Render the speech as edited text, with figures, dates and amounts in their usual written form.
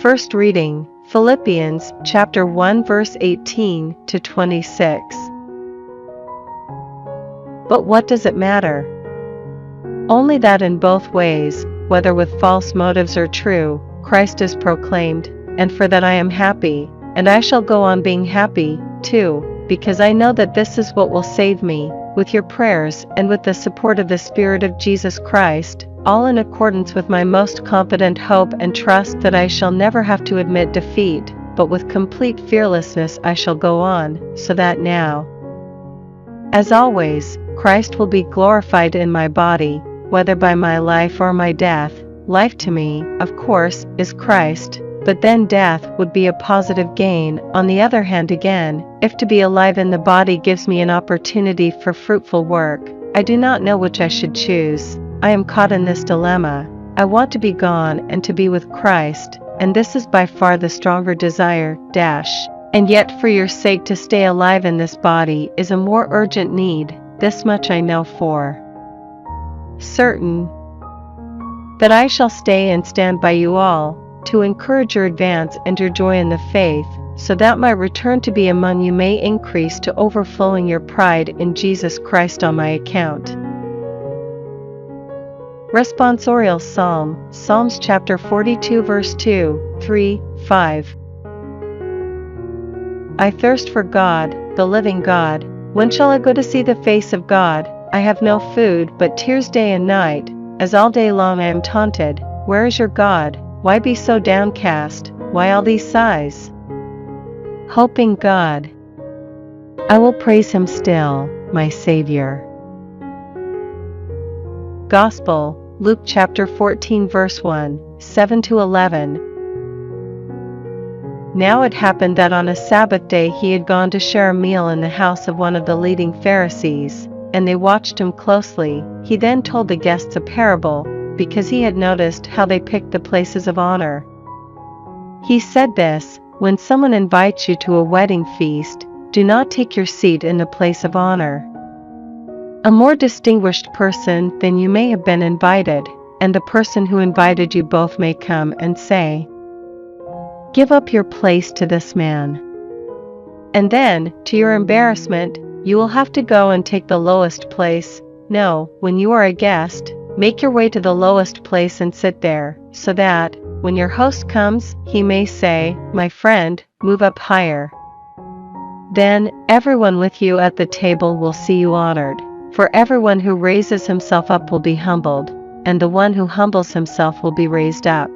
First reading, Philippians chapter 1 verse 18 to 26. But what does it matter? Only that in both ways, whether with false motives or true, Christ is proclaimed, and for that I am happy, and I shall go on being happy, too, because I know that this is what will save me, with your prayers and with the support of the Spirit of Jesus Christ, all in accordance with my most confident hope and trust that I shall never have to admit defeat, but with complete fearlessness I shall go on, so that now, as always, Christ will be glorified in my body, whether by my life or my death. Life to me, of course, is Christ, but then death would be a positive gain. On the other hand again, if to be alive in the body gives me an opportunity for fruitful work, I do not know which I should choose. I am caught in this dilemma. I want to be gone and to be with Christ, and this is by far the stronger desire, and yet for your sake to stay alive in this body is a more urgent need. This much I know for certain, that I shall stay and stand by you all, to encourage your advance and your joy in the faith, so that my return to be among you may increase to overflowing your pride in Jesus Christ on my account. Responsorial Psalm, Psalms chapter 42 verse 2, 3, 5. I thirst for God, the living God. When shall I go to see the face of God? I have no food but tears day and night, as all day long I am taunted. Where is your God? Why be so downcast? Why all these sighs? Hoping God, I will praise him still, my Savior. Gospel, Luke chapter 14 verse 1, 7 to 11. Now it happened that on a Sabbath day he had gone to share a meal in the house of one of the leading Pharisees, and they watched him closely. He then told the guests a parable, because he had noticed how they picked the places of honor. He said this: when someone invites you to a wedding feast, do not take your seat in the place of honor. A more distinguished person than you may have been invited, and the person who invited you both may come and say, give up your place to this man. And then, to your embarrassment, you will have to go and take the lowest place. No, when you are a guest, make your way to the lowest place and sit there, so that, when your host comes, he may say, my friend, move up higher. Then, everyone with you at the table will see you honored, for everyone who raises himself up will be humbled, and the one who humbles himself will be raised up.